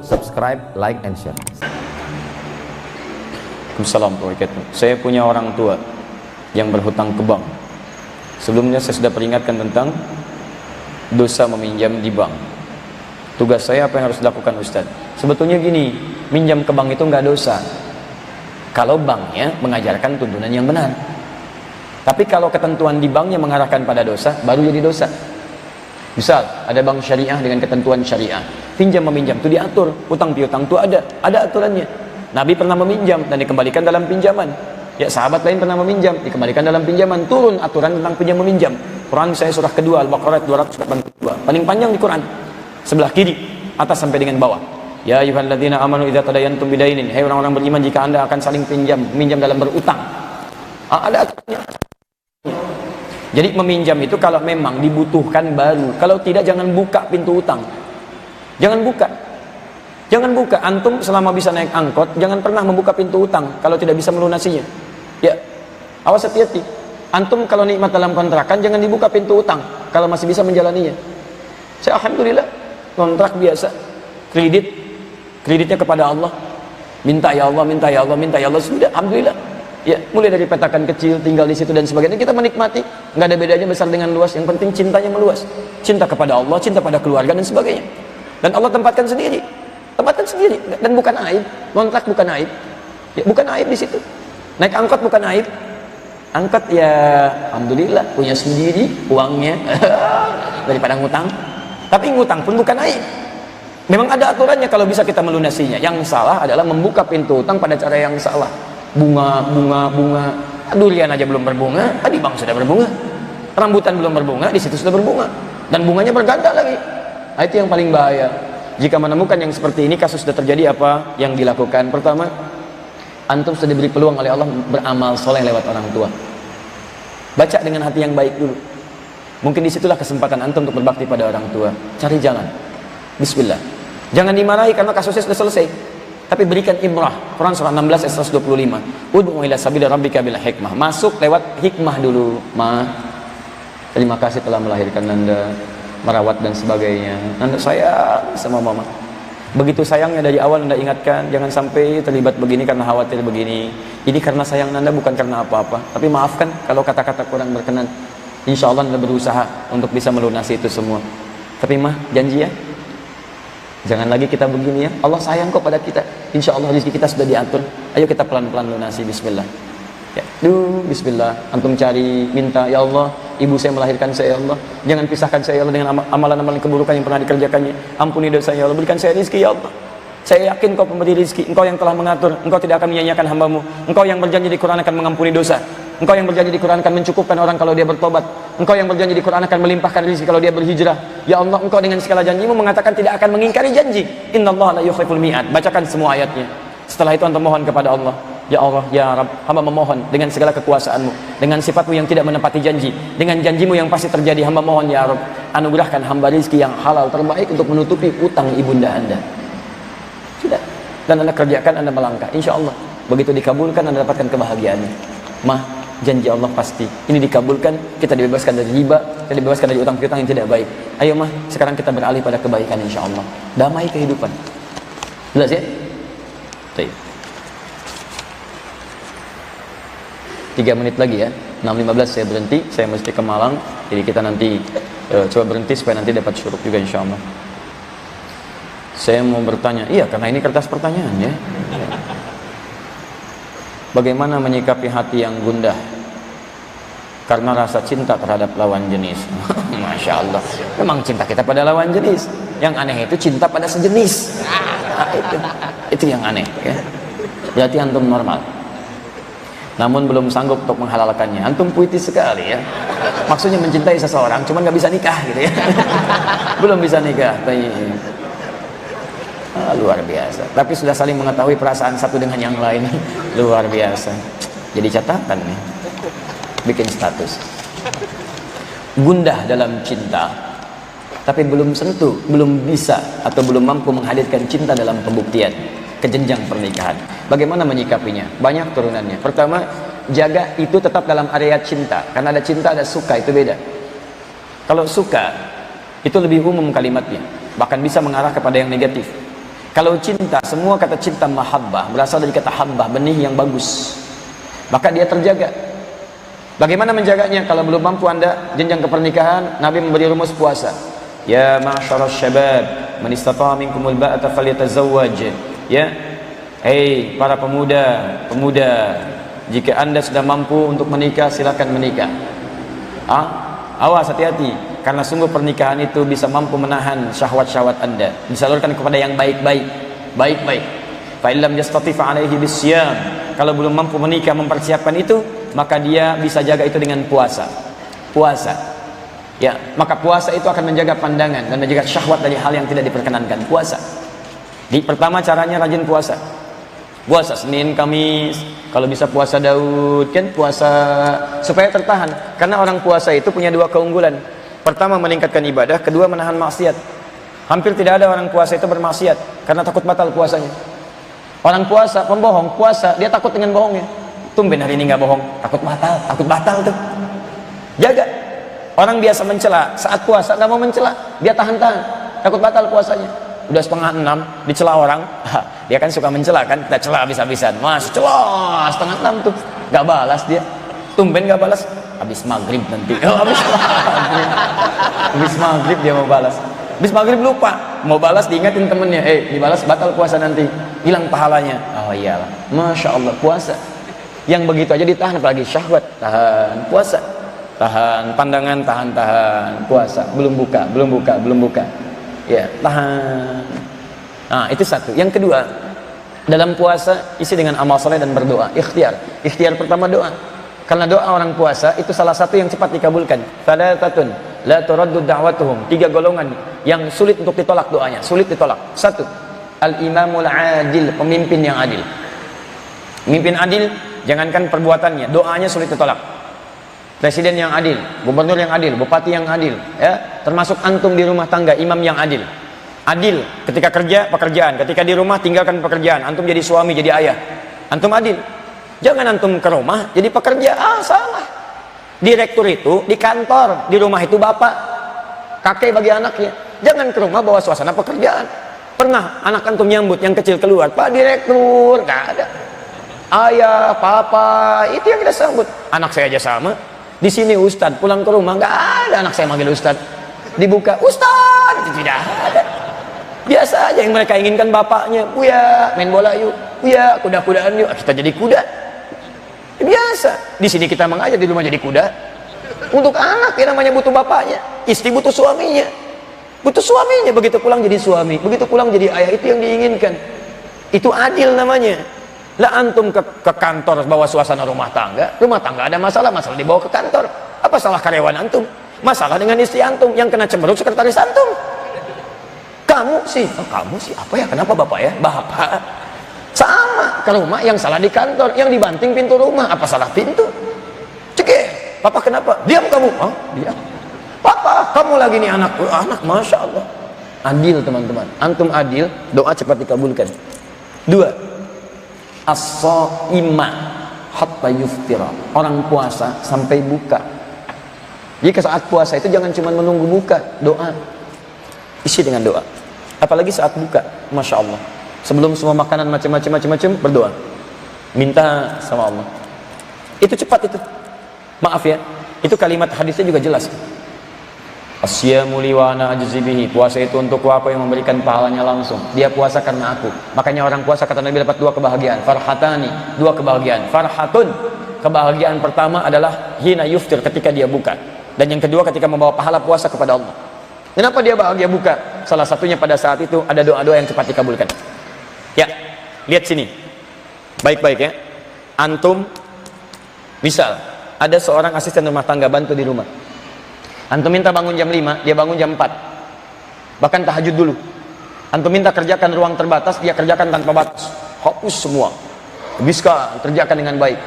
subscribe, like, and share. Assalamualaikum warahmatullahi wabarakatuh. Saya punya orang tua yang berhutang ke bank. Sebelumnya saya sudah peringatkan tentang dosa meminjam di bank. Tugas saya apa yang harus dilakukan Ustaz? Sebetulnya gini, minjam ke bank itu nggak dosa kalau banknya mengajarkan tuntunan yang benar. Tapi kalau ketentuan di banknya mengarahkan pada dosa, baru jadi dosa. Misal ada bank syariah dengan ketentuan syariah, pinjam meminjam itu diatur, utang piutang itu ada aturannya. Nabi pernah meminjam dan dikembalikan dalam pinjaman. Ya, sahabat lain pernah meminjam, dikembalikan dalam pinjaman. Turun aturan tentang pinjam meminjam. Quran saya surah kedua Al-Baqarah 282. Paling panjang di Quran. Sebelah kiri, atas sampai dengan bawah. Ya ayyuhalladzina amanu idza tadayantum bidainin. Hai orang-orang beriman, jika Anda akan saling minjam dalam berutang. Ada aturannya. Jadi meminjam itu kalau memang dibutuhkan baru. Kalau tidak, jangan buka pintu utang. Jangan buka. Jangan buka. Antum selama bisa naik angkot, jangan pernah membuka pintu utang kalau tidak bisa melunasinya. Ya, awas, hati-hati. Antum kalau nikmat dalam kontrakan, jangan dibuka pintu utang kalau masih bisa menjalaninya. Saya alhamdulillah kontrak biasa, kreditnya kepada Allah. Minta ya Allah, minta ya Allah, minta ya Allah, sudah alhamdulillah. Ya, mulai dari petakan kecil, tinggal di situ dan sebagainya, kita menikmati. Nggak ada bedanya besar dengan luas, yang penting cintanya meluas. Cinta kepada Allah, cinta pada keluarga dan sebagainya. Dan Allah tempatkan sendiri dan bukan aib. Kontrak bukan aib. Ya, bukan aib di situ. Naik angkot bukan aib. Angkot ya alhamdulillah punya sendiri uangnya daripada ngutang. Tapi ngutang pun bukan aib. Memang ada aturannya kalau bisa kita melunasinya. Yang salah adalah membuka pintu utang pada cara yang salah. Bunga. Durian aja belum berbunga, di bank sudah berbunga. Rambutan belum berbunga, di situ sudah berbunga. Dan bunganya berganda lagi. Nah, itu yang paling bahaya. Jika menemukan yang seperti ini, kasus sudah terjadi, apa yang dilakukan? Pertama, antum sudah diberi peluang oleh Allah beramal soleh lewat orang tua. Baca dengan hati yang baik dulu. Mungkin disitulah kesempatan antum untuk berbakti pada orang tua. Cari jalan. Bismillah. Jangan dimarahi karena kasusnya sudah selesai. Tapi berikan ibrah. Quran surah 16 ayat 125. Ud'u ila sabili rabbika bil hikmah. Masuk lewat hikmah dulu. Ma, terima kasih telah melahirkan Nanda, merawat dan sebagainya. Nanda sayang sama mama. Begitu sayangnya dari awal Nanda ingatkan, jangan sampai terlibat begini karena khawatir begini. Ini karena sayang Nanda, bukan karena apa-apa. Tapi maafkan kalau kata-kata kurang berkenan. Insya Allah Nanda berusaha untuk bisa melunasi itu semua. Tapi mah janji ya, jangan lagi kita begini ya. Allah sayang kok pada kita. Insya Allah rezeki kita sudah diatur. Ayo kita pelan-pelan lunasi. Bismillah. Ya, bismillah. Antum cari, minta, ya Allah, ibu saya melahirkan saya, ya Allah, jangan pisahkan saya, ya Allah, dengan amalan-amalan keburukan yang pernah dikerjakannya. Ampuni dosa saya, ya Allah, berikan saya rezeki, ya Allah. Saya yakin Kau pemberi rezeki, Engkau yang telah mengatur, Engkau tidak akan menyanyiakan hamba-Mu. Engkau yang berjanji di Quran akan mengampuni dosa. Engkau yang berjanji di Quran akan mencukupkan orang kalau dia bertobat. Engkau yang berjanji di Quran akan melimpahkan rezeki kalau dia berhijrah. Ya Allah, Engkau dengan segala janji-Mu mengatakan tidak akan mengingkari janji. Innallaha la yukhliful mi'ad. Bacakan semua ayatnya. Setelah itu antum mohon kepada Allah. Ya Allah, ya Rabb, hamba memohon dengan segala kekuasaan-Mu, dengan sifat-Mu yang tidak menepati janji, dengan janji-Mu yang pasti terjadi, hamba mohon ya Rabb, anugerahkan hamba rezeki yang halal terbaik untuk menutupi utang ibunda Anda. Sudah. Dan Anda kerjakan, Anda melangkah. Insya Allah begitu dikabulkan, Anda dapatkan kebahagiaan. Mah, janji Allah pasti ini dikabulkan, kita dibebaskan dari riba, kita dibebaskan dari utang piutang yang tidak baik. Ayo mah, sekarang kita beralih pada kebaikan. Insya Allah damai kehidupan. Jelas ya? Baik. 3 menit lagi ya, 6.15 saya berhenti, saya mesti ke Malang. Jadi kita nanti coba berhenti supaya nanti dapat syuruk juga insya Allah. Saya mau bertanya, iya karena ini kertas pertanyaan ya. Bagaimana menyikapi hati yang gundah karena rasa cinta terhadap lawan jenis? Masya Allah, memang cinta kita pada lawan jenis. Yang aneh itu cinta pada sejenis. Itu yang aneh ya. Berarti antum normal, namun belum sanggup untuk menghalalkannya. Antum puitis sekali ya. Maksudnya mencintai seseorang, cuman nggak bisa nikah gitu ya. Belum bisa nikah. Luar biasa. Tapi sudah saling mengetahui perasaan satu dengan yang lain. Luar biasa. Jadi catatan nih. Bikin status. Gundah dalam cinta, tapi belum sentuh, belum bisa atau belum mampu menghadirkan cinta dalam pembuktian ke jenjang pernikahan. Bagaimana menyikapinya? Banyak turunannya. Pertama, jaga itu tetap dalam area cinta. Karena ada cinta, ada suka, itu beda. Kalau suka, itu lebih umum kalimatnya. Bahkan bisa mengarah kepada yang negatif. Kalau cinta, semua kata cinta mahabbah berasal dari kata habbah, benih yang bagus, maka dia terjaga. Bagaimana menjaganya? Kalau belum mampu Anda jenjang ke pernikahan, Nabi memberi rumus puasa. Ya ma'syaral syabab, man istata'a minkumul ba'ata falyatazawwaj. Ya, hei para pemuda, jika Anda sudah mampu untuk menikah, silakan menikah. Awas, hati-hati, karena sungguh pernikahan itu bisa mampu menahan syahwat-syahwat Anda, disalurkan kepada yang baik-baik. Fa illam yastati' fa alaihi bisyam. Kalau belum mampu menikah, mempersiapkan itu, maka dia bisa jaga itu dengan puasa. Ya, maka puasa itu akan menjaga pandangan dan menjaga syahwat dari hal yang tidak diperkenankan. Puasa. Pertama caranya rajin puasa. Puasa Senin, Kamis, kalau bisa puasa Daud, kan puasa supaya tertahan. Karena orang puasa itu punya dua keunggulan. Pertama meningkatkan ibadah, kedua menahan maksiat. Hampir tidak ada orang puasa itu bermaksiat karena takut batal puasanya. Orang puasa, pembohong, puasa, dia takut dengan bohongnya. Tumben hari ini nggak bohong, takut batal tuh. Jaga. Orang biasa mencela, saat puasa nggak mau mencela, dia tahan-tahan, takut batal puasanya. Udah 5:30 dicela orang, dia kan suka mencela kan, kita cela habis-habisan. Mas, cela 5:30 tuh, nggak balas dia. Tumben nggak balas, habis maghrib nanti. Habis maghrib dia mau balas. Habis maghrib lupa, mau balas diingatin temennya, dibalas batal puasa nanti, hilang pahalanya. Oh iyalah, masya Allah puasa. Yang begitu aja ditahan, apalagi syahwat, tahan puasa, tahan pandangan, tahan puasa, belum buka, ya tahan. Nah itu satu. Yang kedua, dalam puasa isi dengan amal soleh dan berdoa. Ikhtiar pertama doa, karena doa orang puasa itu salah satu yang cepat dikabulkan. Thalathatun la turaddu da'watuhum, 3 golongan yang sulit untuk ditolak doanya, sulit ditolak. 1, al-imamul adil, pemimpin yang adil. Pemimpin adil, jangankan perbuatannya, doanya sulit ditolak. Presiden yang adil, gubernur yang adil, bupati yang adil, ya, termasuk antum di rumah tangga, imam yang adil. Adil ketika kerja, pekerjaan, ketika di rumah tinggalkan pekerjaan, antum jadi suami, jadi ayah. Antum adil. Jangan antum ke rumah jadi pekerja, salah. Direktur itu di kantor, di rumah itu bapak, kakek bagi anaknya. Jangan ke rumah bawa suasana pekerjaan. Pernah anak antum nyambut yang kecil keluar, Pak Direktur, nggak ada. Ayah, papa, itu yang kita sambut. Anak saya aja sama. Di sini Ustadz, pulang ke rumah nggak ada anak saya manggil Ustadz. Dibuka, Ustadz, itu tidak ada. Biasa aja yang mereka inginkan bapaknya, Buya, main bola yuk, Buya, kuda-kudaan yuk, kita jadi kuda. Biasa. Di sini kita mengajar, di rumah jadi kuda. Untuk anak ya namanya butuh bapaknya, istri butuh suaminya. Butuh suaminya, begitu pulang jadi suami, begitu pulang jadi ayah, itu yang diinginkan. Itu adil namanya. Lah antum ke kantor bawa suasana rumah tangga ada masalah dibawa ke kantor. Apa salah karyawan antum? Masalah dengan istri antum, yang kena cemberut sekretaris antum. Kamu sih apa ya? Kenapa bapak ya? Bapak sama ke rumah, yang salah di kantor, yang dibanting pintu rumah, apa salah pintu? Cekik, papa kenapa? Diam kamu. Diam. Papa, kamu lagi nih anak, masya Allah. Adil teman-teman, antum adil, doa cepat dikabulkan. 2, as-shaimah hatta yuftira, orang puasa sampai buka. Jadi saat puasa itu jangan cuma menunggu buka, doa, isi dengan doa. Apalagi saat buka, masya Allah. Sebelum semua makanan macam-macam berdoa, minta sama Allah. Itu cepat itu. Maaf ya, itu kalimat hadisnya juga jelas. Asyamu li wa ana ajzi bihi, puasa itu untukku, aku yang memberikan pahalanya langsung. Dia puasa karena aku. Makanya orang puasa kata Nabi dapat 2 kebahagiaan, farhatani, 2 kebahagiaan. Farhatun, kebahagiaan pertama adalah hina yuftir, ketika dia buka. Dan yang kedua ketika membawa pahala puasa kepada Allah. Kenapa dia bahagia buka? Salah satunya pada saat itu ada doa-doa yang cepat dikabulkan. Ya, lihat sini. Baik-baik ya. Antum misal ada seorang asisten rumah tangga bantu di rumah. Antum minta bangun jam 5, dia bangun jam 4. Bahkan tahajud dulu. Antum minta kerjakan ruang terbatas, dia kerjakan tanpa batas. Hapus semua. Habiskan, kerjakan dengan baik.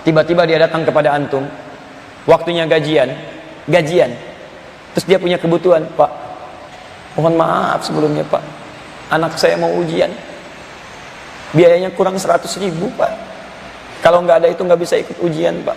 Tiba-tiba dia datang kepada antum. Waktunya gajian. Terus dia punya kebutuhan, Pak. Mohon maaf sebelumnya, Pak. Anak saya mau ujian. Biayanya kurang 100.000, Pak. Kalau nggak ada itu nggak bisa ikut ujian, Pak.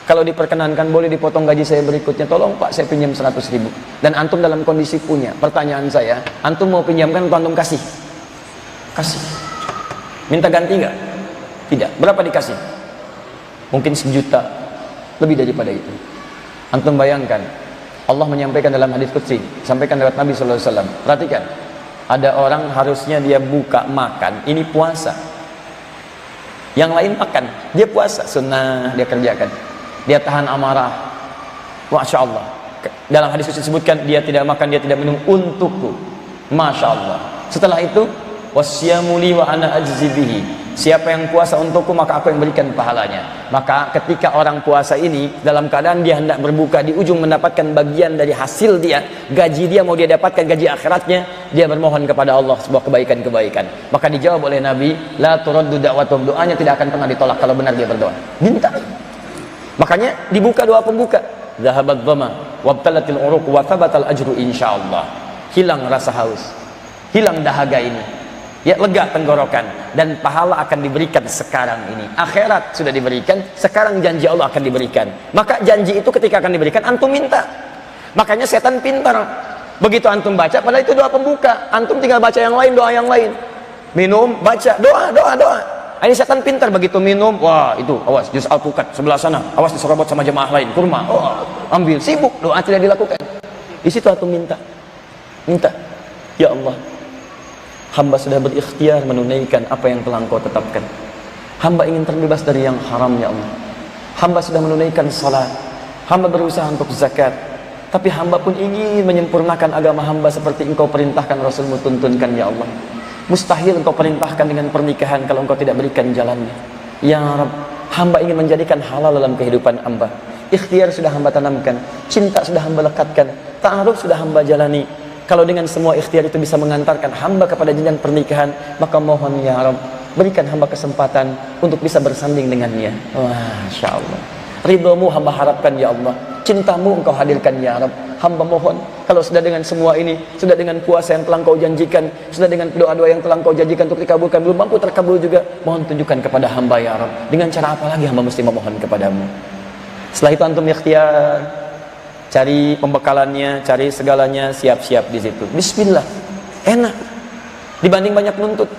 Kalau diperkenankan boleh dipotong gaji saya berikutnya. Tolong Pak, saya pinjam 100.000. Dan antum dalam kondisi punya. Pertanyaan saya, antum mau pinjamkan atau antum kasih? kasih. Minta ganti nggak? Tidak. Berapa dikasih? Mungkin 1 juta, lebih daripada itu. Antum bayangkan, Allah menyampaikan dalam hadis qudsi, sampaikan lewat Nabi sallallahu alaihi wasallam. Perhatikan, ada orang harusnya dia buka makan, ini puasa. Yang lain makan, dia puasa, sunnah dia kerjakan. Dia tahan amarah. Masya Allah. Dalam hadis qudsi disebutkan, dia tidak makan, dia tidak minum untukku. Masya Allah. Setelah itu, wasyamu li wa ana ajzi bihi. Siapa yang puasa untukku, maka aku yang berikan pahalanya. Maka ketika orang puasa ini dalam keadaan dia hendak berbuka, di ujung mendapatkan bagian dari hasil dia, gaji dia, mau dia dapatkan gaji akhiratnya, dia bermohon kepada Allah sebuah kebaikan-kebaikan. Maka dijawab oleh Nabi, la turaddu da'watum, doanya tidak akan pernah ditolak kalau benar dia berdoa. Minta. Makanya dibuka doa pembuka. Zahabat dhama wabtalatil uruq wa thabatal ajru insyaallah. Hilang rasa haus, hilang dahaga ini. Ya, lega tenggorokan, dan pahala akan diberikan sekarang ini. Akhirat sudah diberikan, sekarang janji Allah akan diberikan. Maka janji itu ketika akan diberikan, antum minta. Makanya setan pintar. Begitu antum baca, padahal itu doa pembuka, antum tinggal baca yang lain, doa yang lain. Minum, baca, doa. Ini setan pintar, begitu minum, wah itu, awas, juz alpukat sebelah sana, awas diserobot sama jemaah lain, kurma, oh, ambil, sibuk, doa tidak dilakukan. Di situ antum minta. Ya Allah, hamba sudah berikhtiar menunaikan apa yang telah Engkau tetapkan. Hamba ingin terbebas dari yang haram, ya Allah. Hamba sudah menunaikan salat, hamba berusaha untuk zakat, tapi hamba pun ingin menyempurnakan agama hamba seperti Engkau perintahkan, Rasulmu tuntunkan, ya Allah. Mustahil Engkau perintahkan dengan pernikahan kalau Engkau tidak berikan jalannya. Ya Rabb, hamba ingin menjadikan halal dalam kehidupan hamba. Ikhtiar sudah hamba tanamkan, cinta sudah hamba lekatkan, ta'aruf sudah hamba jalani. Kalau dengan semua ikhtiar itu bisa mengantarkan hamba kepada jenjang pernikahan, maka mohon ya Rabb, berikan hamba kesempatan untuk bisa bersanding dengannya. Masya Allah. Ridhomu hamba harapkan, ya Allah. Cintamu Engkau hadirkan, ya Rabb. Hamba mohon, kalau sudah dengan semua ini, sudah dengan puasa yang telah Engkau janjikan, sudah dengan doa-doa yang telah Engkau janjikan untuk dikabulkan, belum mampu terkabul juga, mohon tunjukkan kepada hamba, ya Rabb. Dengan cara apa lagi hamba mesti memohon kepadamu? Setelah itu antum ikhtiar, cari pembekalannya, cari segalanya, siap-siap di situ. Bismillah, enak. Dibanding banyak nuntut,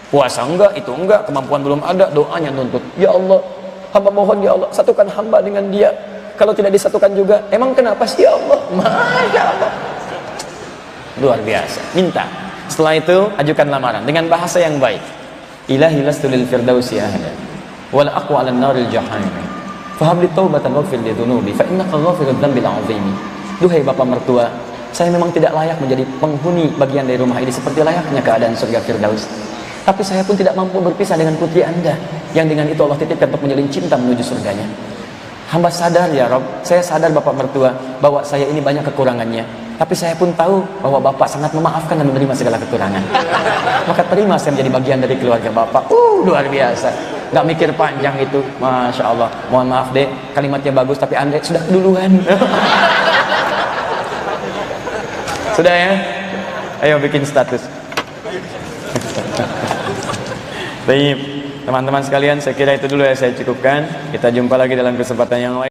puasa enggak, itu enggak, kemampuan belum ada, doanya nuntut. Ya Allah, hamba mohon, ya Allah, satukan hamba dengan dia. Kalau tidak disatukan juga, emang kenapa sih, ya Allah? Masya Allah, luar biasa. Minta. Setelah itu ajukan lamaran dengan bahasa yang baik. Ilahi lastu lil firdausi ahla, wal aqwa 'alan naril jahannam. Fahabli taubatan waghfir li dhunubi fa innaka ghafirud dzambil 'azim. Duhai bapak mertua, saya memang tidak layak menjadi penghuni bagian dari rumah ini seperti layaknya keadaan surga Firdaus. Tapi saya pun tidak mampu berpisah dengan putri Anda yang dengan itu Allah titipkan untuk menjalin cinta menuju surganya. Hamba sadar, ya Rabb, saya sadar bapak mertua bahwa saya ini banyak kekurangannya. Tapi saya pun tahu bahwa bapak sangat memaafkan dan menerima segala kekurangan. Maka terima saya menjadi bagian dari keluarga bapak. Luar biasa. Nggak mikir panjang itu, Masya Allah. Mohon maaf deh, kalimatnya bagus tapi Anda sudah duluan. Sudah ya? Ayo bikin status. Baik, teman-teman sekalian, saya kira itu dulu ya saya cukupkan. Kita jumpa lagi dalam kesempatan yang lain.